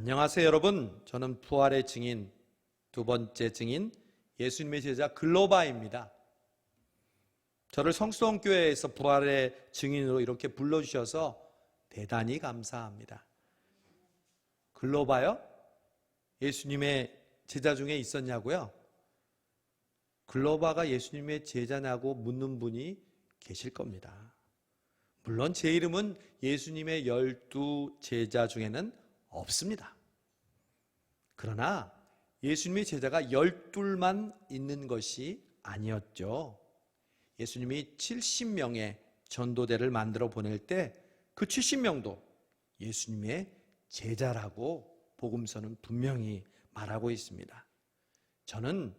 안녕하세요 여러분. 저는 부활의 증인, 두 번째 증인 예수님의 제자 글로바입니다. 저를 성수동교회에서 부활의 증인으로 이렇게 불러주셔서 대단히 감사합니다. 글로바요? 예수님의 제자 중에 있었냐고요? 글로바가 예수님의 제자냐고 묻는 분이 계실 겁니다. 물론 제 이름은 예수님의 12 제자 중에는 없습니다. 그러나 예수님의 제자가 12만 있는 것이 아니었죠. 예수님이 70명의 전도대를 만들어 보낼 때 그 70명도 예수님의 제자라고 복음서는 분명히 말하고 있습니다. 저는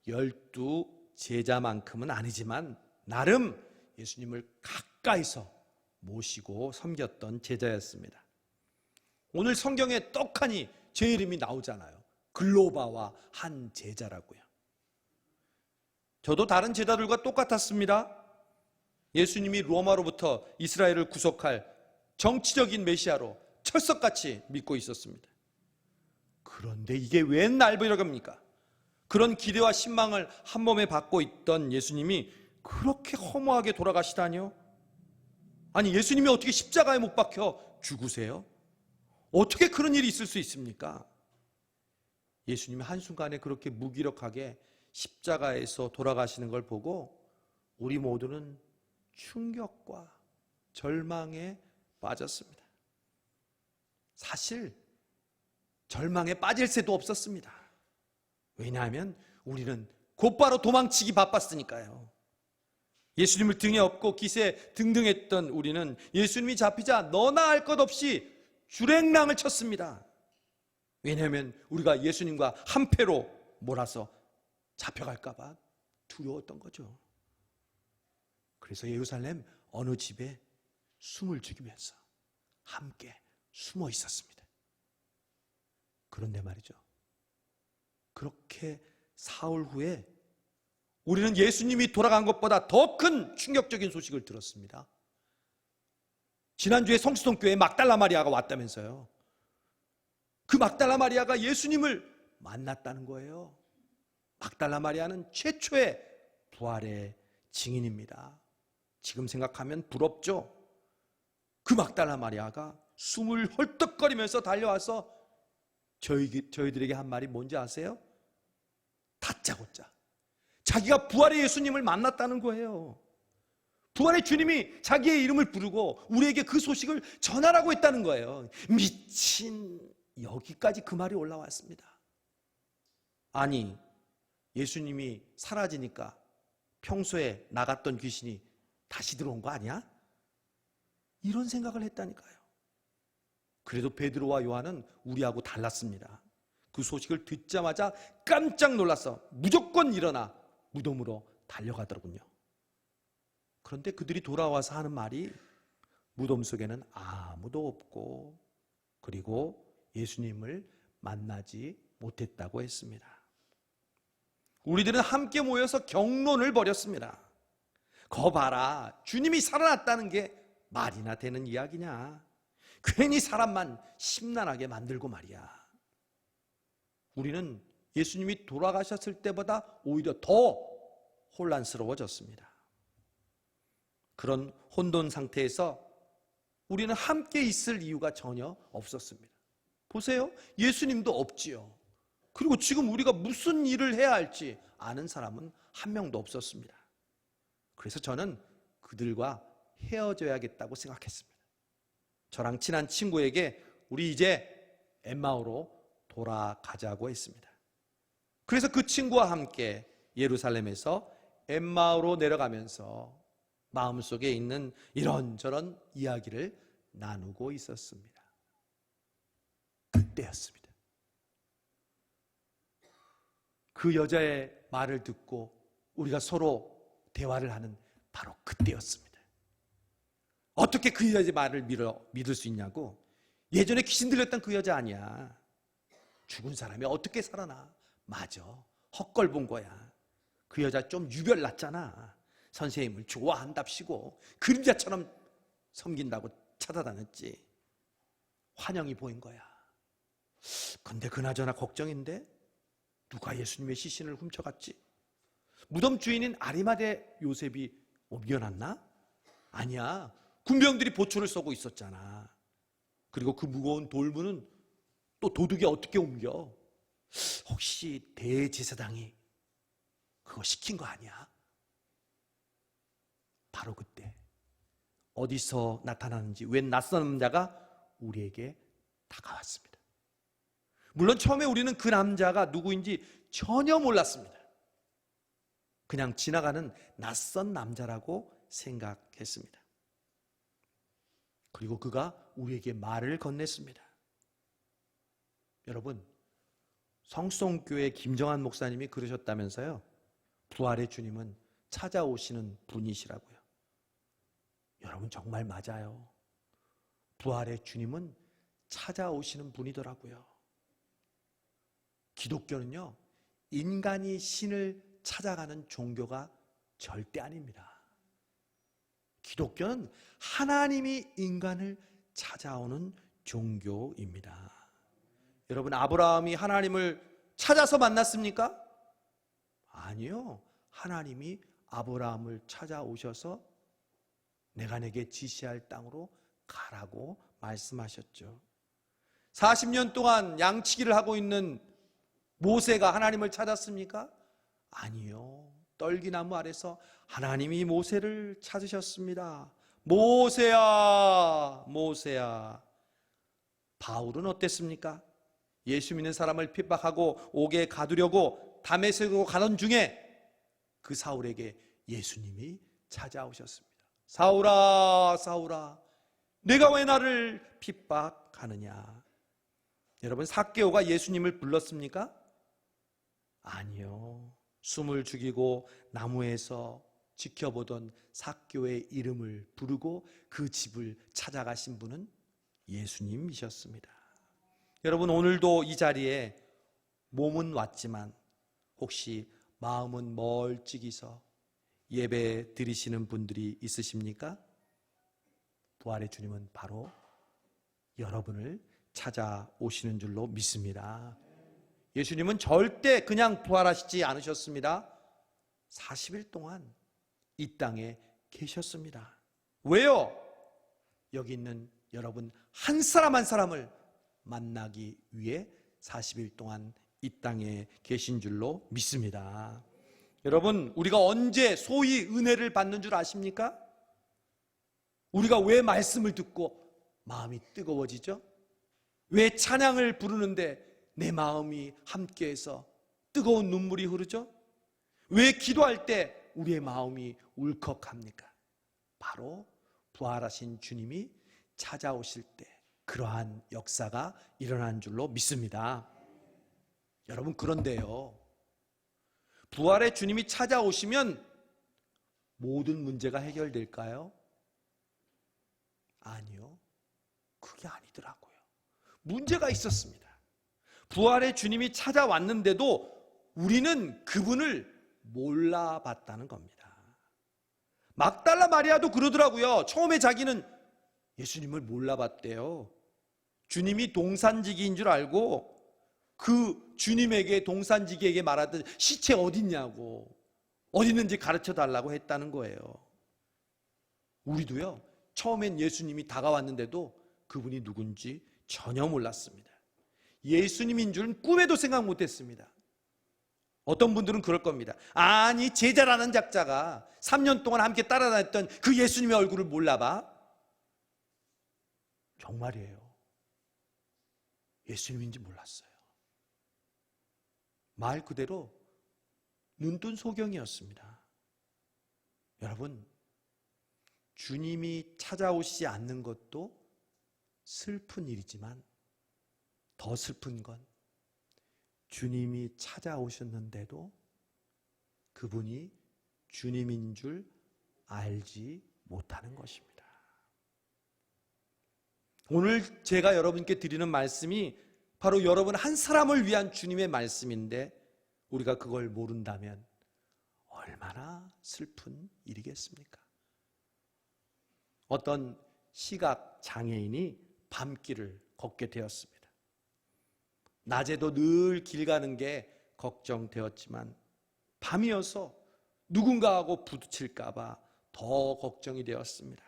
12 제자만큼은 아니지만 나름 예수님을 가까이서 모시고 섬겼던 제자였습니다. 오늘 성경에 떡하니 제 이름이 나오잖아요. 글로바와 한 제자라고요. 저도 다른 제자들과 똑같았습니다. 예수님이 로마로부터 이스라엘을 구속할 정치적인 메시아로 철석같이 믿고 있었습니다. 그런데 이게 웬 날벼락입니까? 그런 기대와 신망을 한 몸에 받고 있던 예수님이 그렇게 허무하게 돌아가시다니요? 아니, 예수님이 어떻게 십자가에 못 박혀 죽으세요? 어떻게 그런 일이 있을 수 있습니까? 예수님이 한순간에 그렇게 무기력하게 십자가에서 돌아가시는 걸 보고 우리 모두는 충격과 절망에 빠졌습니다. 사실 절망에 빠질 새도 없었습니다. 왜냐하면 우리는 곧바로 도망치기 바빴으니까요. 예수님을 등에 업고 기세 등등했던 우리는 예수님이 잡히자 너나 할 것 없이 주랭랑을 쳤습니다. 왜냐하면 우리가 예수님과 한패로 몰아서 잡혀갈까 봐 두려웠던 거죠. 그래서 예루살렘 어느 집에 숨을 죽이면서 함께 숨어 있었습니다. 그런데 말이죠, 그렇게 사흘 후에 우리는 예수님이 돌아간 것보다 더 큰 충격적인 소식을 들었습니다. 지난주에 성수동교회에 막달라 마리아가 왔다면서요. 그 막달라 마리아가 예수님을 만났다는 거예요. 막달라 마리아는 최초의 부활의 증인입니다. 지금 생각하면 부럽죠. 그 막달라 마리아가 숨을 헐떡거리면서 달려와서 저희들에게 한 말이 뭔지 아세요? 다짜고짜 자기가 부활의 예수님을 만났다는 거예요. 부활의 주님이 자기의 이름을 부르고 우리에게 그 소식을 전하라고 했다는 거예요. 미친, 여기까지 그 말이 올라왔습니다. 아니, 예수님이 사라지니까 평소에 나갔던 귀신이 다시 들어온 거 아니야? 이런 생각을 했다니까요. 그래도 베드로와 요한은 우리하고 달랐습니다. 그 소식을 듣자마자 깜짝 놀라서 무조건 일어나 무덤으로 달려가더군요. 그런데 그들이 돌아와서 하는 말이 무덤 속에는 아무도 없고 그리고 예수님을 만나지 못했다고 했습니다. 우리들은 함께 모여서 경론을 벌였습니다. 거 봐라, 주님이 살아났다는 게 말이나 되는 이야기냐? 괜히 사람만 심란하게 만들고 말이야. 우리는 예수님이 돌아가셨을 때보다 오히려 더 혼란스러워졌습니다. 그런 혼돈 상태에서 우리는 함께 있을 이유가 전혀 없었습니다. 보세요, 예수님도 없지요. 그리고 지금 우리가 무슨 일을 해야 할지 아는 사람은 한 명도 없었습니다. 그래서 저는 그들과 헤어져야겠다고 생각했습니다. 저랑 친한 친구에게 우리 이제 엠마오로 돌아가자고 했습니다. 그래서 그 친구와 함께 예루살렘에서 엠마오로 내려가면서 마음속에 있는 이런저런 이야기를 나누고 있었습니다. 그때였습니다. 그 여자의 말을 듣고 우리가 서로 대화를 하는 바로 그때였습니다. 어떻게 그 여자의 말을 믿을 수 있냐고? 예전에 귀신 들렸던 그 여자 아니야. 죽은 사람이 어떻게 살아나? 맞아, 헛걸 본 거야. 그 여자 좀 유별 났잖아. 선생님을 좋아한답시고 그림자처럼 섬긴다고 찾아다녔지. 환영이 보인 거야. 근데 그나저나 걱정인데 누가 예수님의 시신을 훔쳐갔지? 무덤 주인인 아리마대 요셉이 옮겨놨나? 아니야. 군병들이 보초를 쏘고 있었잖아. 그리고 그 무거운 돌문은 또 도둑이 어떻게 옮겨? 혹시 대제사장이 그거 시킨 거 아니야? 바로 그때 어디서 나타나는지 웬 낯선 남자가 우리에게 다가왔습니다. 물론 처음에 우리는 그 남자가 누구인지 전혀 몰랐습니다. 그냥 지나가는 낯선 남자라고 생각했습니다. 그리고 그가 우리에게 말을 건넸습니다. 여러분, 성송교회 김정한 목사님이 그러셨다면서요. 부활의 주님은 찾아오시는 분이시라고요. 여러분, 정말 맞아요. 부활의 주님은 찾아오시는 분이더라고요. 기독교는요, 인간이 신을 찾아가는 종교가 절대 아닙니다. 기독교는 하나님이 인간을 찾아오는 종교입니다. 여러분, 아브라함이 하나님을 찾아서 만났습니까? 아니요. 하나님이 아브라함을 찾아오셔서 내가 내게 지시할 땅으로 가라고 말씀하셨죠. 40년 동안 양치기를 하고 있는 모세가 하나님을 찾았습니까? 아니요. 떨기나무 아래서 하나님이 모세를 찾으셨습니다. 모세야, 모세야. 바울은 어땠습니까? 예수 믿는 사람을 핍박하고 옥에 가두려고 다메섹으로 가던 중에 그 사울에게 예수님이 찾아오셨습니다. 사울아, 사울아, 내가 왜 나를 핍박하느냐? 여러분, 삭개오가 예수님을 불렀습니까? 아니요. 숨을 죽이고 나무에서 지켜보던 삭개오의 이름을 부르고 그 집을 찾아가신 분은 예수님이셨습니다. 여러분, 오늘도 이 자리에 몸은 왔지만 혹시 마음은 멀찍이서 예배 드리시는 분들이 있으십니까? 부활의 주님은 바로 여러분을 찾아오시는 줄로 믿습니다. 예수님은 절대 그냥 부활하시지 않으셨습니다. 40일 동안 이 땅에 계셨습니다. 왜요? 여기 있는 여러분 한 사람 한 사람을 만나기 위해 40일 동안 이 땅에 계신 줄로 믿습니다. 여러분, 우리가 언제 소위 은혜를 받는 줄 아십니까? 우리가 왜 말씀을 듣고 마음이 뜨거워지죠? 왜 찬양을 부르는데 내 마음이 함께해서 뜨거운 눈물이 흐르죠? 왜 기도할 때 우리의 마음이 울컥합니까? 바로 부활하신 주님이 찾아오실 때 그러한 역사가 일어난 줄로 믿습니다. 여러분, 그런데요, 부활의 주님이 찾아오시면 모든 문제가 해결될까요? 아니요. 그게 아니더라고요. 문제가 있었습니다. 부활의 주님이 찾아왔는데도 우리는 그분을 몰라봤다는 겁니다. 막달라 마리아도 그러더라고요. 처음에 자기는 예수님을 몰라봤대요. 주님이 동산지기인 줄 알고 그 주님에게, 동산지기에게 말하듯 시체 어딨냐고, 어디 있는지 가르쳐 달라고 했다는 거예요. 우리도요, 처음엔 예수님이 다가왔는데도 그분이 누군지 전혀 몰랐습니다. 예수님인 줄은 꿈에도 생각 못했습니다. 어떤 분들은 그럴 겁니다. 아니, 제자라는 작자가 3년 동안 함께 따라다녔던 그 예수님의 얼굴을 몰라봐? 정말이에요. 예수님인지 몰랐어요. 말 그대로 눈뜬 소경이었습니다. 여러분, 주님이 찾아오시지 않는 것도 슬픈 일이지만 더 슬픈 건 주님이 찾아오셨는데도 그분이 주님인 줄 알지 못하는 것입니다. 오늘 제가 여러분께 드리는 말씀이 바로 여러분 한 사람을 위한 주님의 말씀인데 우리가 그걸 모른다면 얼마나 슬픈 일이겠습니까? 어떤 시각 장애인이 밤길을 걷게 되었습니다. 낮에도 늘 길 가는 게 걱정되었지만 밤이어서 누군가하고 부딪힐까 봐 더 걱정이 되었습니다.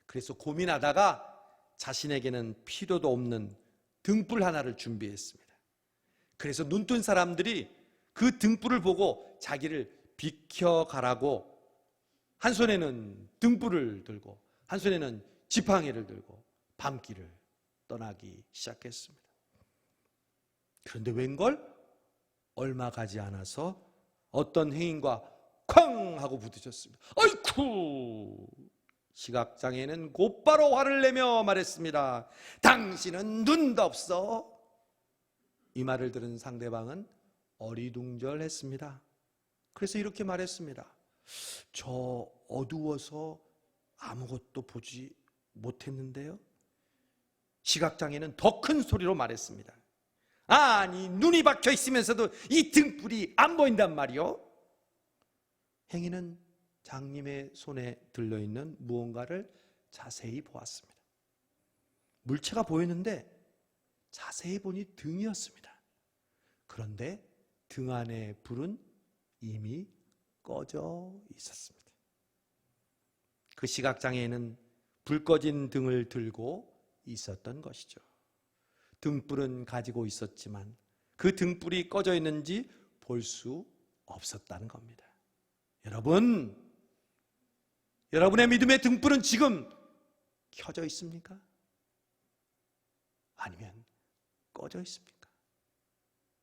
그래서 고민하다가 자신에게는 필요도 없는 등불 하나를 준비했습니다. 그래서 눈뜬 사람들이 그 등불을 보고 자기를 비켜가라고 한 손에는 등불을 들고 한 손에는 지팡이를 들고 밤길을 떠나기 시작했습니다. 그런데 웬걸? 얼마 가지 않아서 어떤 행인과 쾅 하고 부딪혔습니다. 아이쿠! 시각장애인은 곧바로 화를 내며 말했습니다. 당신은 눈도 없어? 이 말을 들은 상대방은 어리둥절했습니다. 그래서 이렇게 말했습니다. 저 어두워서 아무것도 보지 못했는데요. 시각장애인은 더 큰 소리로 말했습니다. 아니, 눈이 박혀 있으면서도 이 등불이 안 보인단 말이요. 행인은 장님의 손에 들려있는 무언가를 자세히 보았습니다. 물체가 보이는데 자세히 보니 등이었습니다. 그런데 등 안에 불은 이미 꺼져 있었습니다. 그 시각장애인은 불 꺼진 등을 들고 있었던 것이죠. 등불은 가지고 있었지만 그 등불이 꺼져 있는지 볼 수 없었다는 겁니다. 여러분의 믿음의 등불은 지금 켜져 있습니까? 아니면 꺼져 있습니까?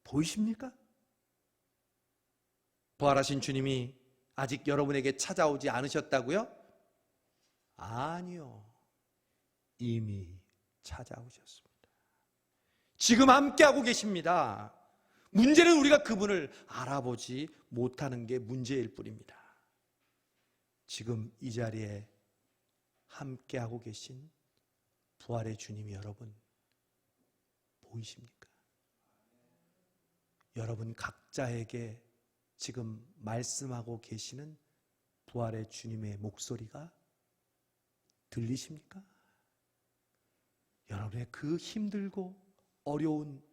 보이십니까? 부활하신 주님이 아직 여러분에게 찾아오지 않으셨다고요? 아니요. 이미 찾아오셨습니다. 지금 함께하고 계십니다. 문제는 우리가 그분을 알아보지 못하는 게 문제일 뿐입니다. 지금 이 자리에 함께하고 계신 부활의 주님이 여러분 보이십니까? 여러분 각자에게 지금 말씀하고 계시는 부활의 주님의 목소리가 들리십니까? 여러분의 그 힘들고 어려운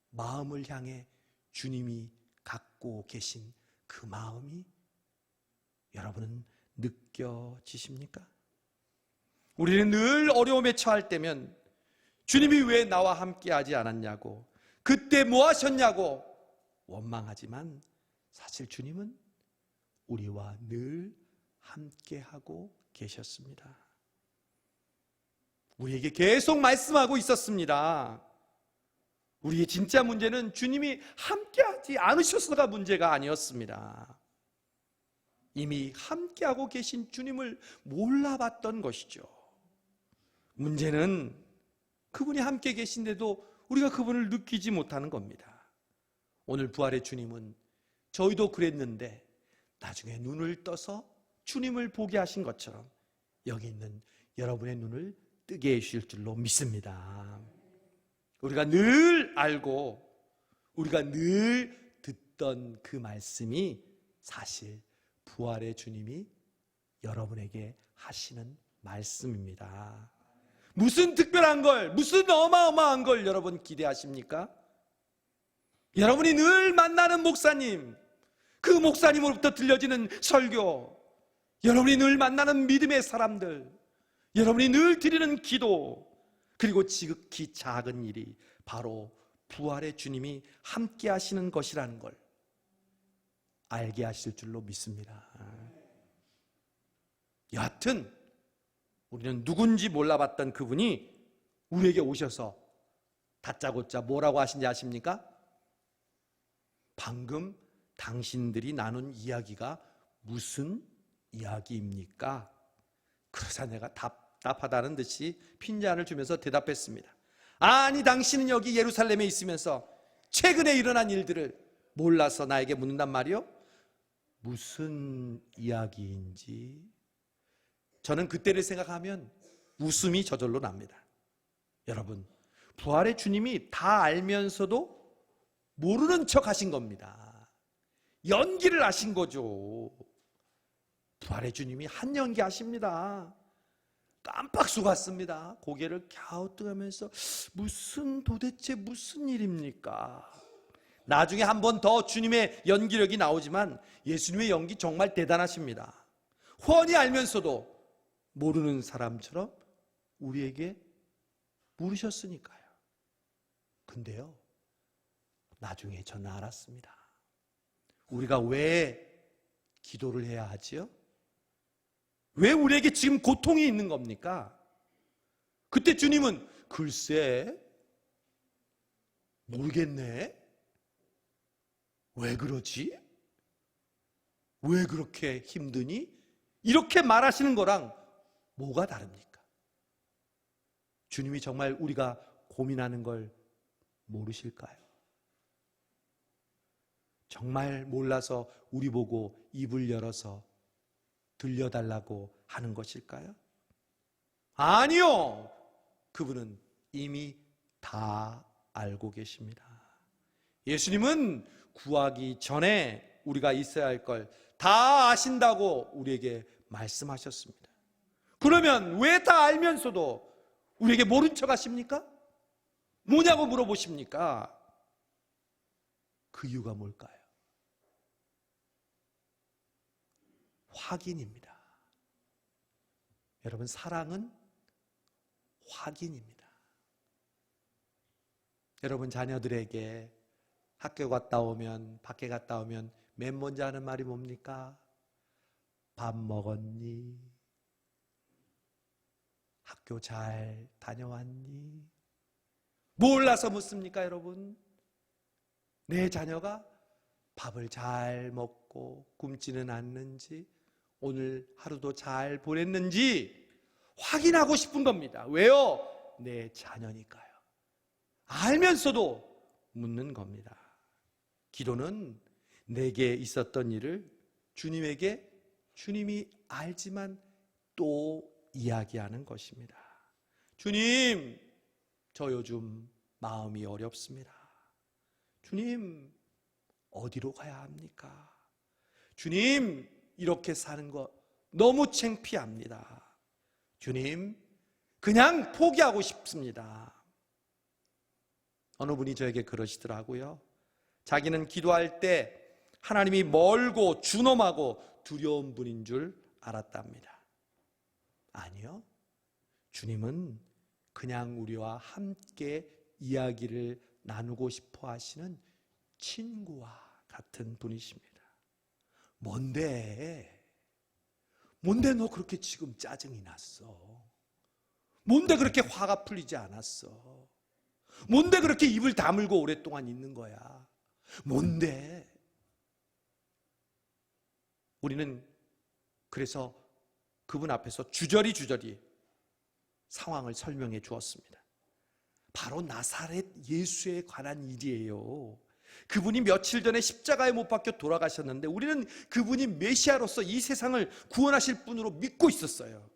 마음을 향해 주님이 갖고 계신 그 마음이 여러분은 느껴지십니까? 우리는 늘 어려움에 처할 때면 주님이 왜 나와 함께 하지 않았냐고, 그때 뭐 하셨냐고 원망하지만 사실 주님은 우리와 늘 함께하고 계셨습니다. 우리에게 계속 말씀하고 있었습니다. 우리의 진짜 문제는 주님이 함께하지 않으셔서가 문제가 아니었습니다. 이미 함께하고 계신 주님을 몰라봤던 것이죠. 문제는 그분이 함께 계신데도 우리가 그분을 느끼지 못하는 겁니다. 오늘 부활의 주님은 저희도 그랬는데 나중에 눈을 떠서 주님을 보게 하신 것처럼 여기 있는 여러분의 눈을 뜨게 해주실 줄로 믿습니다. 우리가 늘 알고 우리가 늘 듣던 그 말씀이 사실 부활의 주님이 여러분에게 하시는 말씀입니다. 무슨 특별한 걸, 무슨 어마어마한 걸 여러분 기대하십니까? 여러분이 늘 만나는 목사님, 그 목사님으로부터 들려지는 설교, 여러분이 늘 만나는 믿음의 사람들, 여러분이 늘 드리는 기도, 그리고 지극히 작은 일이 바로 부활의 주님이 함께 하시는 것이라는 걸 알게 하실 줄로 믿습니다. 여하튼 우리는 누군지 몰라봤던 그분이 우리에게 오셔서 다짜고짜 뭐라고 하신지 아십니까? 방금 당신들이 나눈 이야기가 무슨 이야기입니까? 그러자 내가 답답하다는 듯이 핀잔을 주면서 대답했습니다. 아니, 당신은 여기 예루살렘에 있으면서 최근에 일어난 일들을 몰라서 나에게 묻는단 말이요? 무슨 이야기인지. 저는 그때를 생각하면 웃음이 저절로 납니다. 여러분, 부활의 주님이 다 알면서도 모르는 척 하신 겁니다. 연기를 하신 거죠. 부활의 주님이 한 연기 하십니다. 깜빡 속았습니다. 고개를 갸우뚱하면서 도대체 무슨 일입니까? 나중에 한 번 더 주님의 연기력이 나오지만 예수님의 연기 정말 대단하십니다. 훤히 알면서도 모르는 사람처럼 우리에게 물으셨으니까요. 근데요, 나중에 저는 알았습니다. 우리가 왜 기도를 해야 하지요? 왜 우리에게 지금 고통이 있는 겁니까? 그때 주님은 글쎄 모르겠네. 왜 그러지? 왜 그렇게 힘드니? 이렇게 말하시는 거랑 뭐가 다릅니까? 주님이 정말 우리가 고민하는 걸 모르실까요? 정말 몰라서 우리 보고 입을 열어서 들려달라고 하는 것일까요? 아니요. 그분은 이미 다 알고 계십니다. 예수님은 구하기 전에 우리가 있어야 할 걸 다 아신다고 우리에게 말씀하셨습니다. 그러면 왜 다 알면서도 우리에게 모른 척 하십니까? 뭐냐고 물어보십니까? 그 이유가 뭘까요? 확인입니다. 여러분, 사랑은 확인입니다. 여러분 자녀들에게 학교 갔다 오면, 밖에 갔다 오면 맨 먼저 하는 말이 뭡니까? 밥 먹었니? 학교 잘 다녀왔니? 몰라서 묻습니까, 여러분? 내 자녀가 밥을 잘 먹고 굶지는 않는지, 오늘 하루도 잘 보냈는지 확인하고 싶은 겁니다. 왜요? 내 자녀니까요. 알면서도 묻는 겁니다. 기도는 내게 있었던 일을 주님에게 주님이 알지만 또 이야기하는 것입니다. 주님, 저 요즘 마음이 어렵습니다. 주님, 어디로 가야 합니까? 주님, 이렇게 사는 거 너무 창피합니다. 주님, 그냥 포기하고 싶습니다. 어느 분이 저에게 그러시더라고요. 자기는 기도할 때 하나님이 멀고 준엄하고 두려운 분인 줄 알았답니다. 아니요. 주님은 그냥 우리와 함께 이야기를 나누고 싶어 하시는 친구와 같은 분이십니다. 뭔데 너 그렇게 지금 짜증이 났어? 뭔데 그렇게 화가 풀리지 않았어? 뭔데 그렇게 입을 다물고 오랫동안 있는 거야? 뭔데? 우리는 그래서 그분 앞에서 주저리 상황을 설명해 주었습니다. 바로 나사렛 예수에 관한 일이에요. 그분이 며칠 전에 십자가에 못 박혀 돌아가셨는데 우리는 그분이 메시아로서 이 세상을 구원하실 분으로 믿고 있었어요.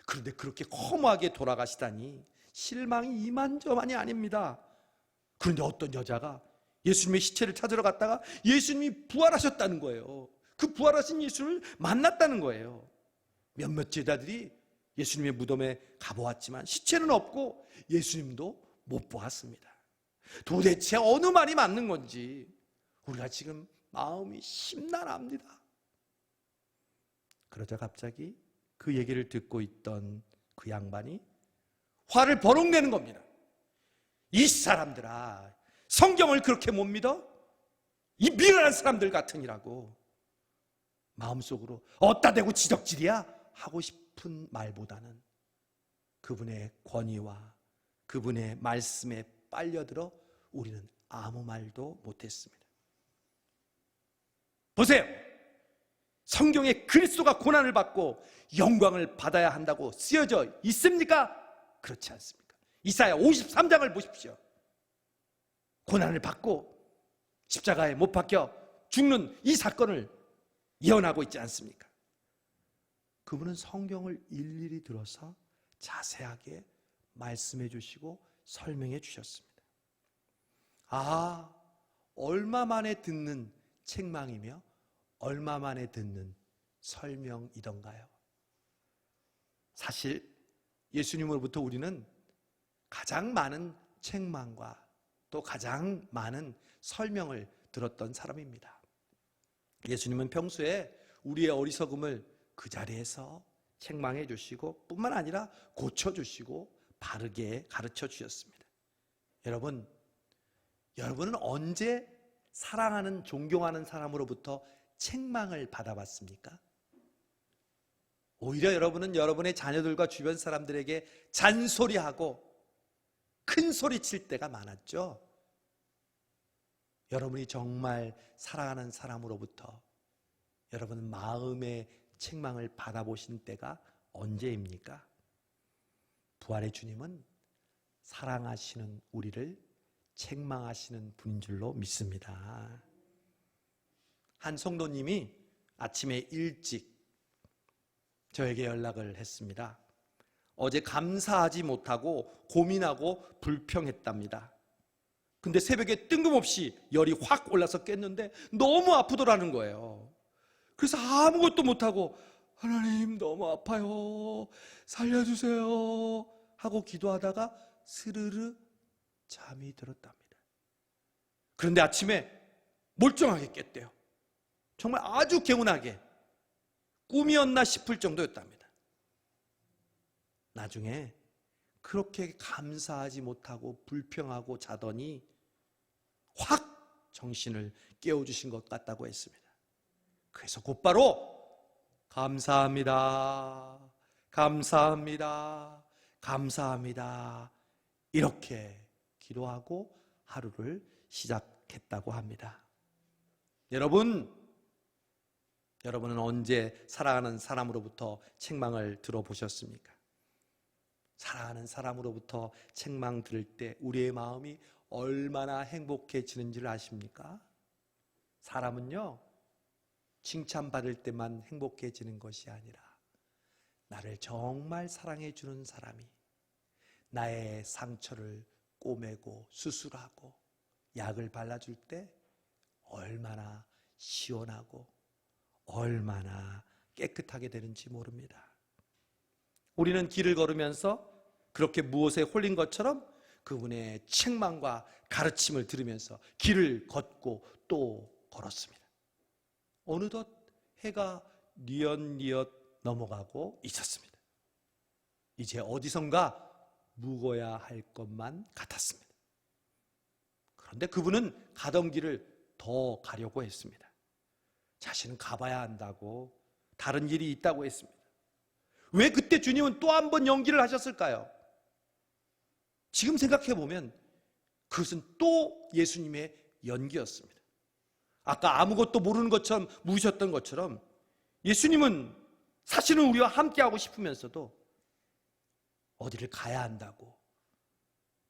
그런데 그렇게 허무하게 돌아가시다니 실망이 이만저만이 아닙니다. 그런데 어떤 여자가 예수님의 시체를 찾으러 갔다가 예수님이 부활하셨다는 거예요. 그 부활하신 예수를 만났다는 거예요. 몇몇 제자들이 예수님의 무덤에 가보았지만 시체는 없고 예수님도 못 보았습니다. 도대체 어느 말이 맞는 건지 우리가 지금 마음이 심란합니다. 그러자 갑자기 그 얘기를 듣고 있던 그 양반이 화를 버럭 내는 겁니다. 이 사람들아, 성경을 그렇게 못 믿어? 이 미련한 사람들 같으니라고. 마음속으로 어따 대고 지적질이야? 하고 싶은 말보다는 그분의 권위와 그분의 말씀에 빨려들어 우리는 아무 말도 못했습니다. 보세요. 성경에 그리스도가 고난을 받고 영광을 받아야 한다고 쓰여져 있습니까? 그렇지 않습니까? 이사야 53장을 보십시오. 고난을 받고 십자가에 못 박혀 죽는 이 사건을 예언하고 있지 않습니까? 그분은 성경을 일일이 들어서 자세하게 말씀해 주시고 설명해 주셨습니다. 아, 얼마 만에 듣는 책망이며 얼마 만에 듣는 설명이던가요? 사실 예수님으로부터 우리는 가장 많은 책망과 또 가장 많은 설명을 들었던 사람입니다. 예수님은 평소에 우리의 어리석음을 그 자리에서 책망해 주시고 뿐만 아니라 고쳐주시고 바르게 가르쳐 주셨습니다. 여러분은 언제 사랑하는, 존경하는 사람으로부터 책망을 받아봤습니까? 오히려 여러분은 여러분의 자녀들과 주변 사람들에게 잔소리하고 큰 소리 칠 때가 많았죠. 여러분이 정말 사랑하는 사람으로부터 여러분 마음의 책망을 받아보신 때가 언제입니까? 부활의 주님은 사랑하시는 우리를 책망하시는 분인 줄로 믿습니다. 한 성도님이 아침에 일찍 저에게 연락을 했습니다. 어제 감사하지 못하고 고민하고 불평했답니다. 근데 새벽에 뜬금없이 열이 확 올라서 깼는데 너무 아프더라는 거예요. 그래서 아무것도 못하고 하나님 너무 아파요, 살려주세요 하고 기도하다가 스르르 잠이 들었답니다. 그런데 아침에 멀쩡하게 깼대요. 정말 아주 개운하게. 꿈이었나 싶을 정도였답니다. 나중에 그렇게 감사하지 못하고 불평하고 자더니 확 정신을 깨워주신 것 같다고 했습니다. 그래서 곧바로 감사합니다, 감사합니다, 감사합니다 이렇게 기도하고 하루를 시작했다고 합니다. 여러분은 언제 사랑하는 사람으로부터 책망을 들어보셨습니까? 사랑하는 사람으로부터 책망 들을 때 우리의 마음이 얼마나 행복해지는지를 아십니까? 사람은요, 칭찬받을 때만 행복해지는 것이 아니라 나를 정말 사랑해 주는 사람이 나의 상처를 꼬매고 수술하고 약을 발라줄 때 얼마나 시원하고 얼마나 깨끗하게 되는지 모릅니다. 우리는 길을 걸으면서 그렇게 무엇에 홀린 것처럼 그분의 책망과 가르침을 들으면서 길을 걷고 또 걸었습니다. 어느덧 해가 뉘엿뉘엿 넘어가고 있었습니다. 이제 어디선가 묵어야 할 것만 같았습니다. 그런데 그분은 가던 길을 더 가려고 했습니다. 자신은 가봐야 한다고, 다른 일이 있다고 했습니다. 왜 그때 주님은 또 한 번 연기를 하셨을까요? 지금 생각해 보면 그것은 또 예수님의 연기였습니다. 아까 아무것도 모르는 것처럼 묵으셨던 것처럼 예수님은 사실은 우리와 함께하고 싶으면서도 어디를 가야 한다고,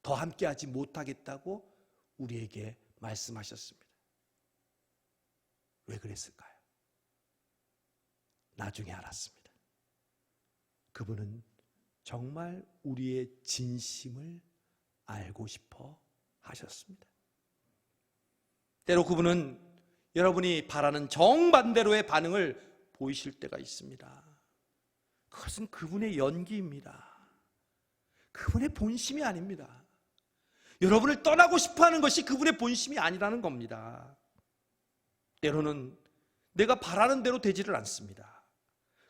더 함께하지 못하겠다고 우리에게 말씀하셨습니다. 왜 그랬을까요? 나중에 알았습니다. 그분은 정말 우리의 진심을 알고 싶어 하셨습니다. 때로 그분은 여러분이 바라는 정반대로의 반응을 보이실 때가 있습니다. 그것은 그분의 연기입니다. 그분의 본심이 아닙니다. 여러분을 떠나고 싶어 하는 것이 그분의 본심이 아니라는 겁니다. 때로는 내가 바라는 대로 되지를 않습니다.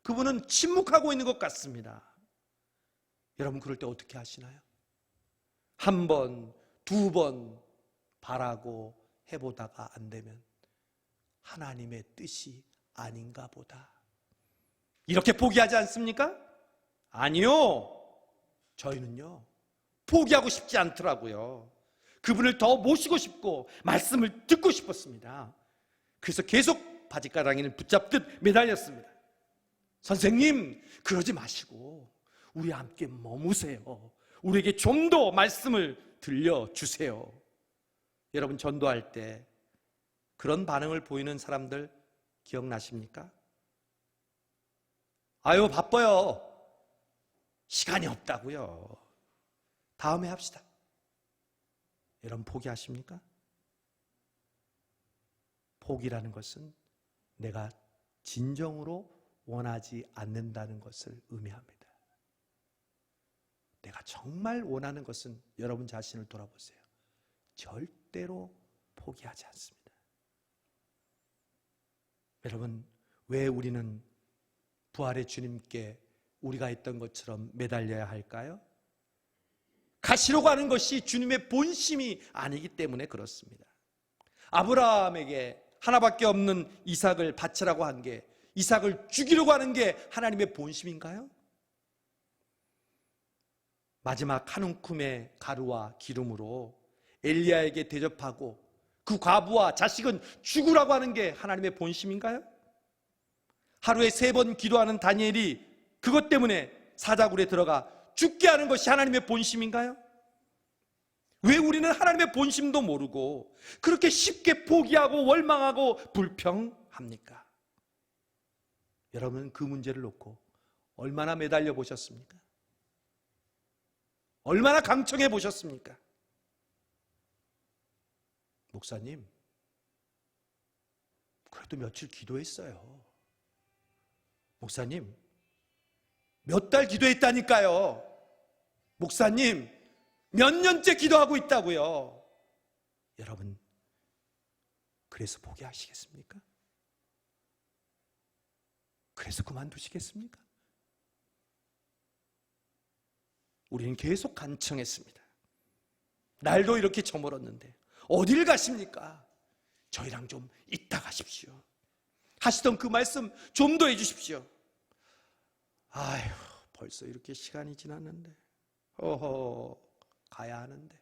그분은 침묵하고 있는 것 같습니다. 여러분 그럴 때 어떻게 하시나요? 한 번, 두 번 바라고 해보다가 안 되면 하나님의 뜻이 아닌가 보다, 이렇게 포기하지 않습니까? 아니요, 저희는요 포기하고 싶지 않더라고요. 그분을 더 모시고 싶고 말씀을 듣고 싶었습니다. 그래서 계속 바지가랑이를 붙잡듯 매달렸습니다. 선생님, 그러지 마시고 우리 함께 머무세요. 우리에게 좀 더 말씀을 들려주세요. 여러분 전도할 때 그런 반응을 보이는 사람들 기억나십니까? 아유 바빠요, 시간이 없다고요, 다음에 합시다. 여러분 포기하십니까? 포기라는 것은 내가 진정으로 원하지 않는다는 것을 의미합니다. 내가 정말 원하는 것은 여러분 자신을 돌아보세요. 절대로 포기하지 않습니다. 여러분, 왜 우리는 부활의 주님께 우리가 했던 것처럼 매달려야 할까요? 가시려고 하는 것이 주님의 본심이 아니기 때문에 그렇습니다. 아브라함에게 하나밖에 없는 이삭을 바치라고 한 게, 이삭을 죽이려고 하는 게 하나님의 본심인가요? 마지막 한 움큼의 가루와 기름으로 엘리야에게 대접하고 그 과부와 자식은 죽으라고 하는 게 하나님의 본심인가요? 하루에 3번 기도하는 다니엘이 그것 때문에 사자굴에 들어가 죽게 하는 것이 하나님의 본심인가요? 왜 우리는 하나님의 본심도 모르고 그렇게 쉽게 포기하고 원망하고 불평합니까? 여러분은 그 문제를 놓고 얼마나 매달려 보셨습니까? 얼마나 강청해 보셨습니까? 목사님, 그래도 며칠 기도했어요. 목사님, 몇 달 기도했다니까요. 목사님, 몇 년째 기도하고 있다고요. 여러분, 그래서 포기하시겠습니까? 그래서 그만두시겠습니까? 우리는 계속 간청했습니다. 날도 이렇게 저물었는데 어딜 가십니까? 저희랑 좀 있다 가십시오. 하시던 그 말씀 좀 더 해주십시오. 아휴, 벌써 이렇게 시간이 지났는데, 가야 하는데,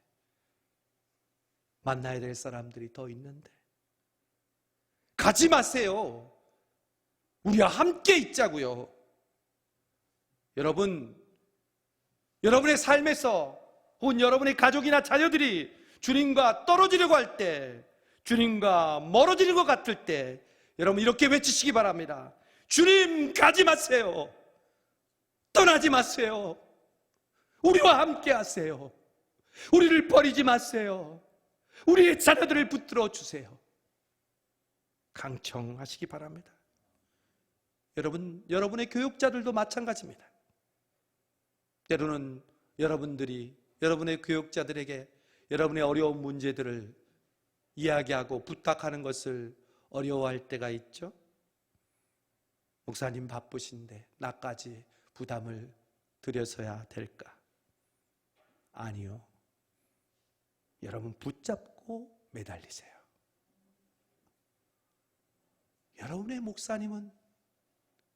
만나야 될 사람들이 더 있는데, 가지 마세요. 우리와 함께 있자고요. 여러분, 여러분의 삶에서 혹은 여러분의 가족이나 자녀들이 주님과 떨어지려고 할 때, 주님과 멀어지는 것 같을 때 여러분 이렇게 외치시기 바랍니다. 주님, 가지 마세요. 떠나지 마세요. 우리와 함께 하세요. 우리를 버리지 마세요. 우리의 자녀들을 붙들어 주세요. 강청하시기 바랍니다. 여러분, 여러분의 교육자들도 마찬가지입니다. 때로는 여러분들이 여러분의 교육자들에게 여러분의 어려운 문제들을 이야기하고 부탁하는 것을 어려워할 때가 있죠. 목사님 바쁘신데 나까지 부담을 드려서야 될까? 아니요. 여러분 붙잡고 매달리세요. 여러분의 목사님은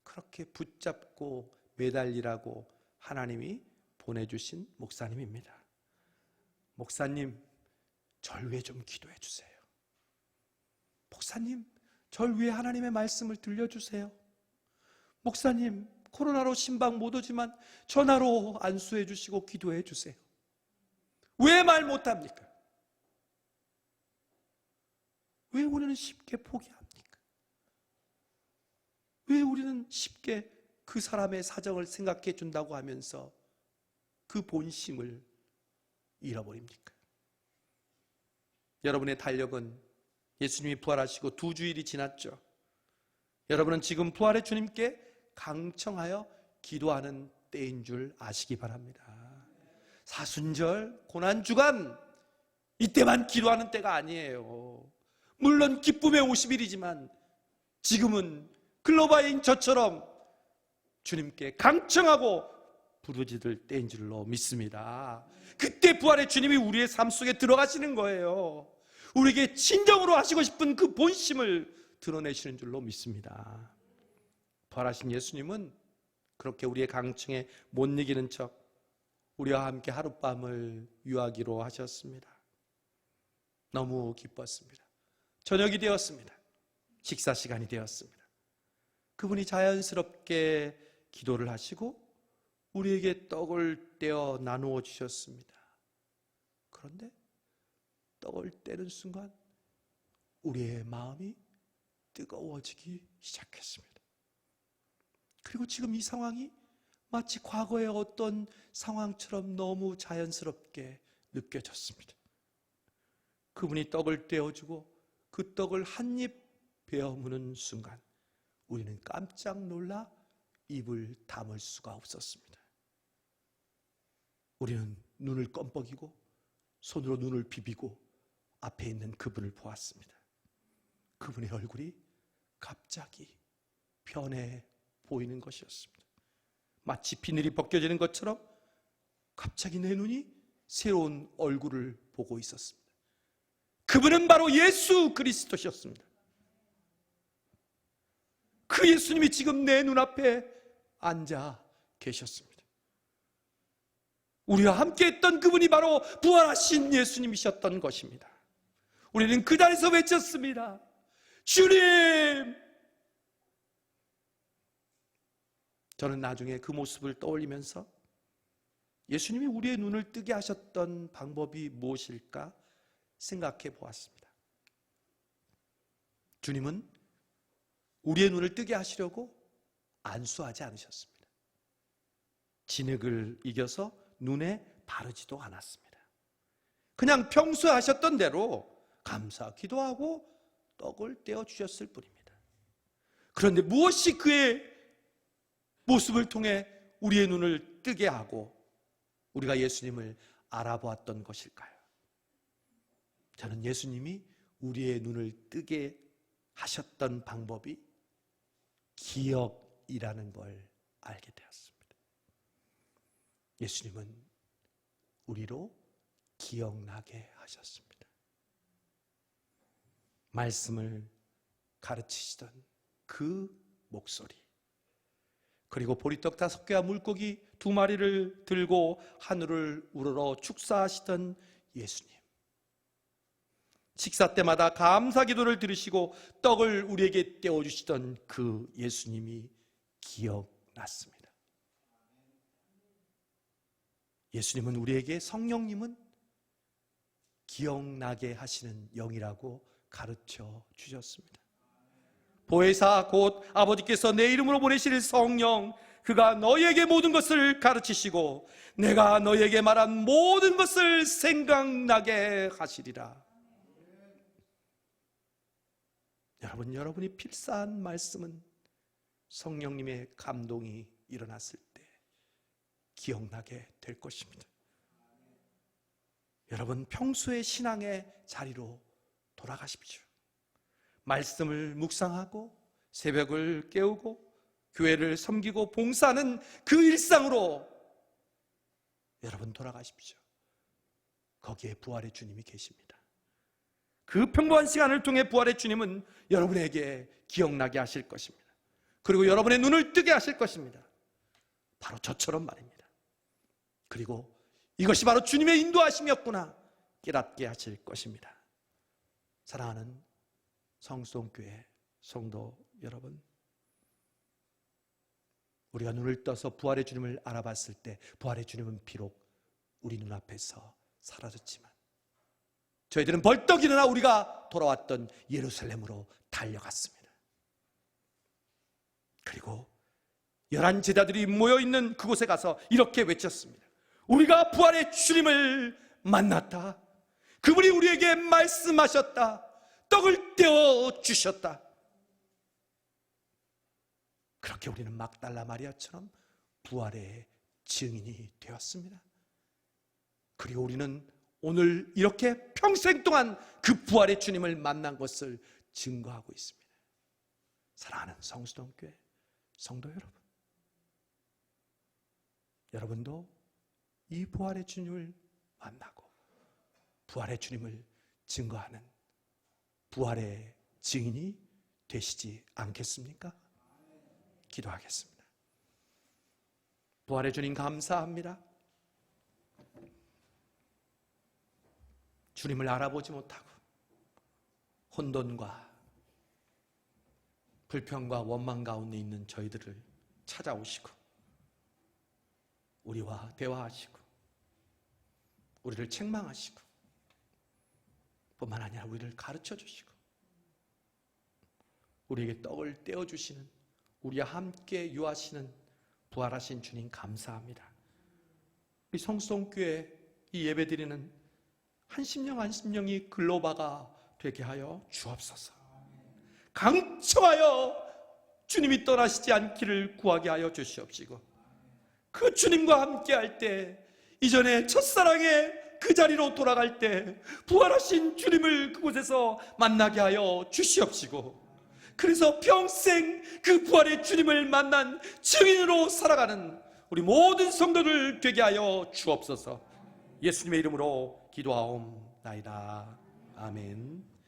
그렇게 붙잡고 매달리라고 하나님이 보내주신 목사님입니다. 목사님, 절 위해 좀 기도해 주세요. 목사님, 절 위해 하나님의 말씀을 들려주세요. 목사님, 코로나로 신방 못 오지만 전화로 안수해 주시고 기도해 주세요. 왜 말 못합니까? 왜 우리는 쉽게 포기합니까? 왜 우리는 쉽게 그 사람의 사정을 생각해 준다고 하면서 그 본심을 잃어버립니까? 여러분의 달력은 예수님이 부활하시고 2주일이 지났죠. 여러분은 지금 부활의 주님께 강청하여 기도하는 때인 줄 아시기 바랍니다. 사순절, 고난주간 이때만 기도하는 때가 아니에요. 물론 기쁨의 50일이지만 지금은 글로바인 저처럼 주님께 강청하고 부르짖을 때인 줄로 믿습니다. 그때 부활의 주님이 우리의 삶 속에 들어가시는 거예요. 우리에게 진정으로 하시고 싶은 그 본심을 드러내시는 줄로 믿습니다. 부활하신 예수님은 그렇게 우리의 강청에 못 이기는 척 우리와 함께 하룻밤을 유하기로 하셨습니다. 너무 기뻤습니다. 저녁이 되었습니다. 식사 시간이 되었습니다. 그분이 자연스럽게 기도를 하시고 우리에게 떡을 떼어 나누어 주셨습니다. 그런데 떡을 떼는 순간 우리의 마음이 뜨거워지기 시작했습니다. 그리고 지금 이 상황이 마치 과거의 어떤 상황처럼 너무 자연스럽게 느껴졌습니다. 그분이 떡을 떼어주고 그 떡을 한 입 베어 무는 순간 우리는 깜짝 놀라 입을 다물 수가 없었습니다. 우리는 눈을 껌뻑이고 손으로 눈을 비비고 앞에 있는 그분을 보았습니다. 그분의 얼굴이 갑자기 변해 보이는 것이었습니다. 마치 비늘이 벗겨지는 것처럼 갑자기 내 눈이 새로운 얼굴을 보고 있었습니다. 그분은 바로 예수 그리스도셨습니다. 그 예수님이 지금 내 눈앞에 앉아 계셨습니다. 우리와 함께 했던 그분이 바로 부활하신 예수님이셨던 것입니다. 우리는 그 자리에서 외쳤습니다. 주님! 저는 나중에 그 모습을 떠올리면서 예수님이 우리의 눈을 뜨게 하셨던 방법이 무엇일까 생각해 보았습니다. 주님은 우리의 눈을 뜨게 하시려고 안수하지 않으셨습니다. 진흙을 이겨서 눈에 바르지도 않았습니다. 그냥 평소에 하셨던 대로 감사 기도하고 떡을 떼어 주셨을 뿐입니다. 그런데 무엇이 그의 모습을 통해 우리의 눈을 뜨게 하고 우리가 예수님을 알아보았던 것일까요? 저는 예수님이 우리의 눈을 뜨게 하셨던 방법이 기억이라는 걸 알게 되었습니다. 예수님은 우리로 기억나게 하셨습니다. 말씀을 가르치시던 그 목소리, 그리고 보리떡 5개와 물고기 2마리를 들고 하늘을 우러러 축사하시던 예수님, 식사 때마다 감사 기도를 들으시고 떡을 우리에게 떼어주시던 그 예수님이 기억났습니다. 예수님은 우리에게 성령님은 기억나게 하시는 영이라고 가르쳐 주셨습니다. 보혜사 곧 아버지께서 내 이름으로 보내실 성령, 그가 너희에게 모든 것을 가르치시고 내가 너희에게 말한 모든 것을 생각나게 하시리라. 여러분이 필사한 말씀은 성령님의 감동이 일어났을 때 기억나게 될 것입니다. 여러분, 평소의 신앙의 자리로 돌아가십시오. 말씀을 묵상하고 새벽을 깨우고 교회를 섬기고 봉사하는 그 일상으로 여러분 돌아가십시오. 거기에 부활의 주님이 계십니다. 그 평범한 시간을 통해 부활의 주님은 여러분에게 기억나게 하실 것입니다. 그리고 여러분의 눈을 뜨게 하실 것입니다. 바로 저처럼 말입니다. 그리고 이것이 바로 주님의 인도하심이었구나 깨닫게 하실 것입니다. 사랑하는 성수동교회 성도 여러분, 우리가 눈을 떠서 부활의 주님을 알아봤을 때 부활의 주님은 비록 우리 눈앞에서 사라졌지만 저희들은 벌떡 일어나 우리가 돌아왔던 예루살렘으로 달려갔습니다. 그리고 11 제자들이 모여있는 그곳에 가서 이렇게 외쳤습니다. 우리가 부활의 주님을 만났다. 그분이 우리에게 말씀하셨다. 떡을 떼어 주셨다. 그렇게 우리는 막달라 마리아처럼 부활의 증인이 되었습니다. 그리고 우리는 오늘 이렇게 평생 동안 그 부활의 주님을 만난 것을 증거하고 있습니다. 사랑하는 성수동교회 성도 여러분, 여러분도 이 부활의 주님을 만나고 부활의 주님을 증거하는 부활의 증인이 되시지 않겠습니까? 기도하겠습니다. 부활의 주님 감사합니다. 주님을 알아보지 못하고 혼돈과 불평과 원망 가운데 있는 저희들을 찾아오시고 우리와 대화하시고 우리를 책망하시고 뿐만 아니라 우리를 가르쳐 주시고 우리에게 떡을 떼어주시는, 우리와 함께 유하시는 부활하신 주님 감사합니다. 우리 성수동교회 이 예배드리는 한 심령 한 심령이 글로바가 되게 하여 주옵소서. 강청하여 주님이 떠나시지 않기를 구하게 하여 주시옵시고 그 주님과 함께 할 때 이전에 첫사랑의 그 자리로 돌아갈 때 부활하신 주님을 그곳에서 만나게 하여 주시옵시고, 그래서 평생 그 부활의 주님을 만난 증인으로 살아가는 우리 모든 성도들 되게 하여 주옵소서. 예수님의 이름으로 기도하옵나이다. 아멘.